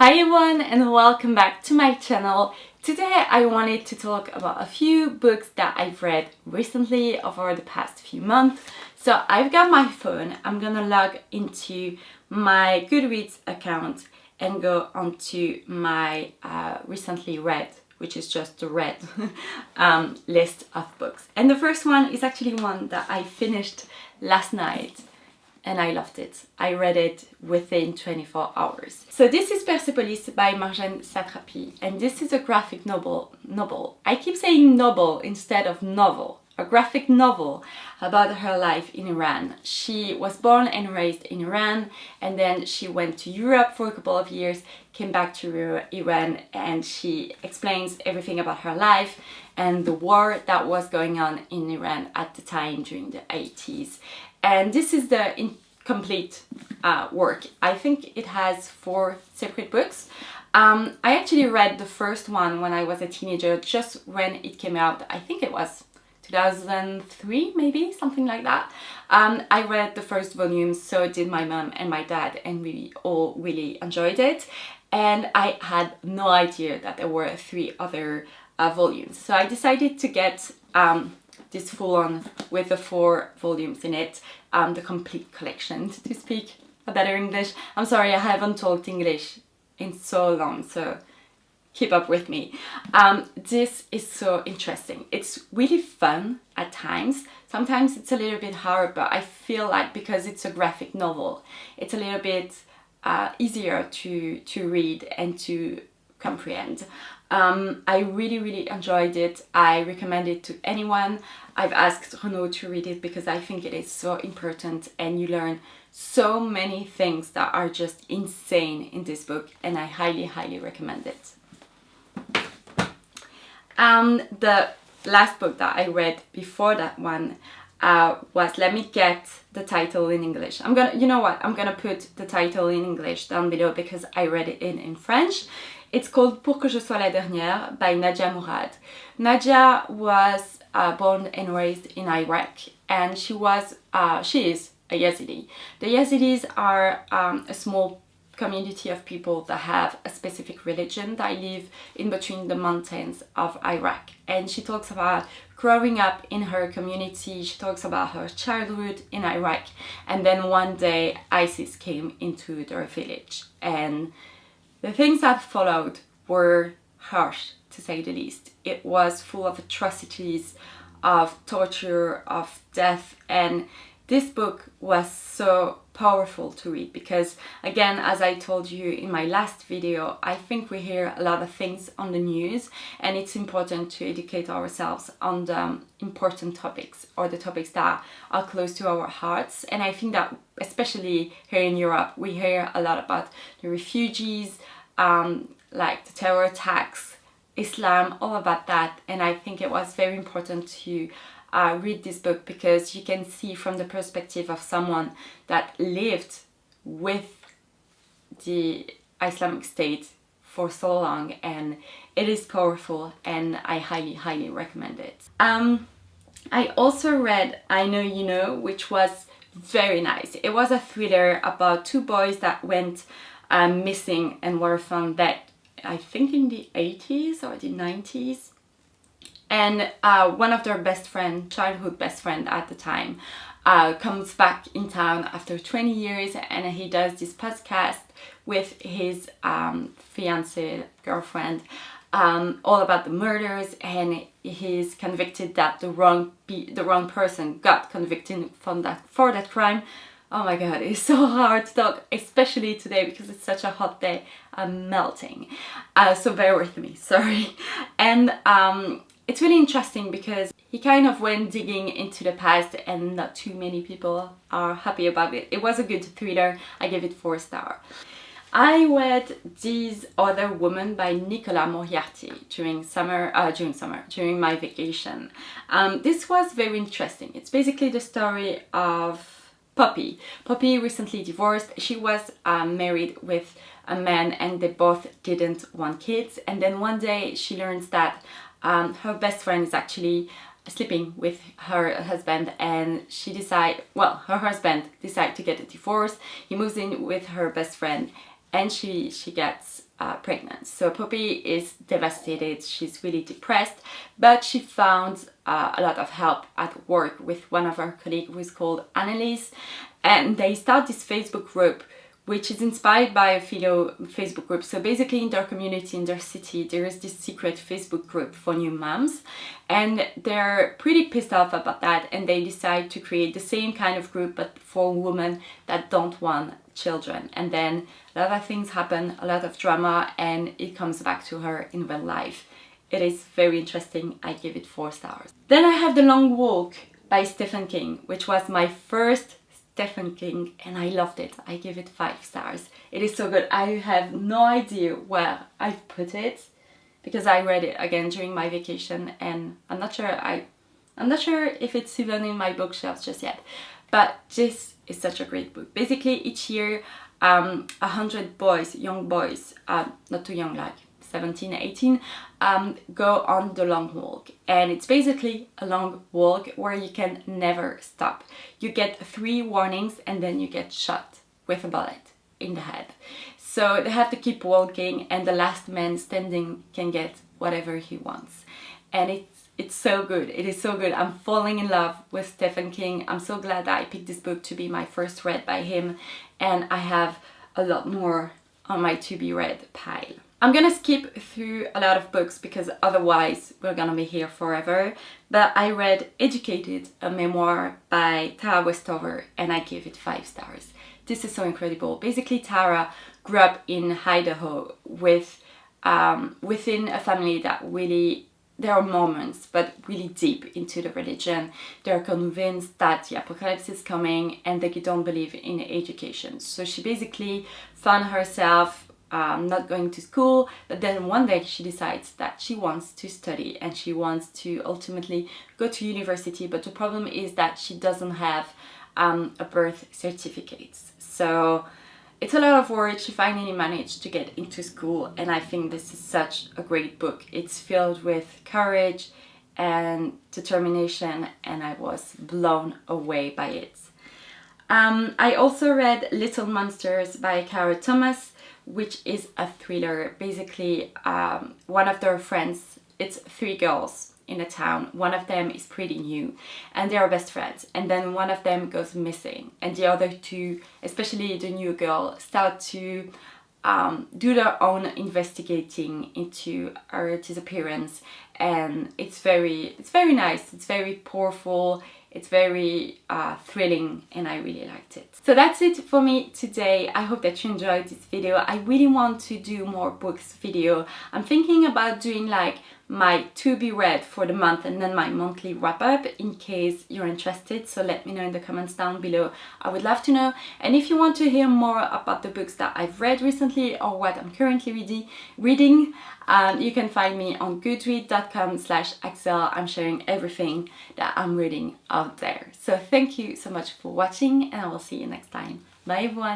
Hi everyone and welcome back to my channel. Today I wanted to talk about a few books that I've read recently over the past few months. So I've got my phone, I'm gonna log into my Goodreads account and go onto my recently read, which is just the read list of books. And the first one is actually one that I finished last night. And I loved it. I read it within 24 hours. So this is Persepolis by Marjane Satrapi, and this is a graphic novel. I keep saying novel instead of novel. A graphic novel about her life in Iran. She was born and raised in Iran, and then she went to Europe for a couple of years, came back to Iran, and she explains everything about her life and the war that was going on in Iran at the time during the 80s. And this is the incomplete work. I think it has 4 separate books. I actually read the first one when I was a teenager, just when it came out. I think it was 2003, maybe, something like that. I read the first volume, so did my mom and my dad, and we all really enjoyed it. And I had no idea that there were 3 other volumes. So I decided to get this full on with the 4 volumes in it, the complete collection, to speak a better English. I'm sorry, I haven't talked English in so long, so keep up with me. This is so interesting. It's really fun at times. Sometimes it's a little bit hard, but I feel like because it's a graphic novel, it's a little bit easier to read and to comprehend. I really enjoyed it. I recommend it to anyone. I've asked Renaud to read it because I think it is so important, and you learn so many things that are just insane in this book, and I highly recommend it. The last book that I read before that one was, let me get the title in English. I'm gonna put the title in English down below because I read it in French. It's called Pour que je sois la dernière by Nadia Murad. Nadia was born and raised in Iraq, and she is a Yazidi. The Yazidis are a small community of people that have a specific religion that live in between the mountains of Iraq. And she talks about growing up in her community, she talks about her childhood in Iraq, and then one day ISIS came into their village, and the things that followed were harsh, to say the least. It was full of atrocities, of torture, of death, and this book was so powerful to read because, again, as I told you in my last video, I think we hear a lot of things on the news, and it's important to educate ourselves on the important topics, or the topics that are close to our hearts. And I think that especially here in Europe, we hear a lot about the refugees, like the terror attacks, Islam, all about that. And I think it was very important to read this book because you can see from the perspective of someone that lived with the Islamic State for so long, and it is powerful, and I highly recommend it. I also read I Know You Know, which was very nice. It was a thriller about 2 boys that went missing and were found dead, I think in the 80s or the 90s. And one of their childhood best friend at the time, comes back in town after 20 years, and he does this podcast with his fiancée girlfriend, all about the murders, and he's convicted that the wrong person got convicted for that crime. Oh my god, it's so hard to talk, especially today because it's such a hot day. I'm melting. So bear with me, sorry. And it's really interesting because he kind of went digging into the past, and not too many people are happy about it. It was a good thriller. I gave it 4 stars. I read These Other Women by Nicola Moriarty during my vacation. This was very interesting. It's basically the story of Poppy. Poppy recently divorced. She was married with a man, and they both didn't want kids. And then one day she learns that her best friend is actually sleeping with her husband, and her husband decides to get a divorce. He moves in with her best friend, and she gets pregnant. So Poppy is devastated, she's really depressed, but she found a lot of help at work with one of her colleagues who is called Annalise, and they start this Facebook group which is inspired by a fellow Facebook group. So basically in their community, in their city, there is this secret Facebook group for new moms, and they're pretty pissed off about that, and they decide to create the same kind of group but for women that don't want children. And then a lot of things happen, a lot of drama, and it comes back to her in real life. It is very interesting. I give it 4 stars. Then I have The Long Walk by Stephen King, which was my first Stephen King, and I loved it. I give it 5 stars. It is so good. I have no idea where I've put it because I read it again during my vacation, and I'm not sure if it's even in my bookshelves just yet. But this is such a great book. Basically each year 100 boys, young boys, not too young, like 17, 18, go on the long walk, and it's basically a long walk where you can never stop. You get 3 warnings and then you get shot with a bullet in the head. So they have to keep walking, and the last man standing can get whatever he wants. And it's so good. It is so good. I'm falling in love with Stephen King. I'm so glad that I picked this book to be my first read by him, and I have a lot more on my to be read pile. I'm gonna skip through a lot of books because otherwise we're gonna be here forever, but I read Educated, a memoir by Tara Westover, and I give it 5 stars. This is so incredible. Basically Tara grew up in Idaho with within a family that really, there are moments, but really deep into the religion. They're convinced that the apocalypse is coming and they don't believe in education. So she basically found herself not going to school, but then one day she decides that she wants to study and she wants to ultimately go to university, but the problem is that she doesn't have a birth certificate. So it's a lot of work. She finally managed to get into school, and I think this is such a great book. It's filled with courage and determination, and I was blown away by it. I also read Little Monsters by Cara Thomas, which is a thriller. Basically, one of their friends, it's 3 girls in a town, one of them is pretty new and they are best friends, and then one of them goes missing, and the other 2, especially the new girl, start to do their own investigating into her disappearance, and it's very nice, it's very powerful, it's very thrilling, and I really liked it. So that's it for me today. I hope that you enjoyed this video. I really want to do more books video. I'm thinking about doing like my to be read for the month and then my monthly wrap up, in case you're interested. So let me know in the comments down below. I would love to know. And if you want to hear more about the books that I've read recently or what I'm currently reading, you can find me on goodread.com/Axelle. I'm sharing everything that I'm reading out there. So thank you so much for watching, and I will see you next time. Bye everyone.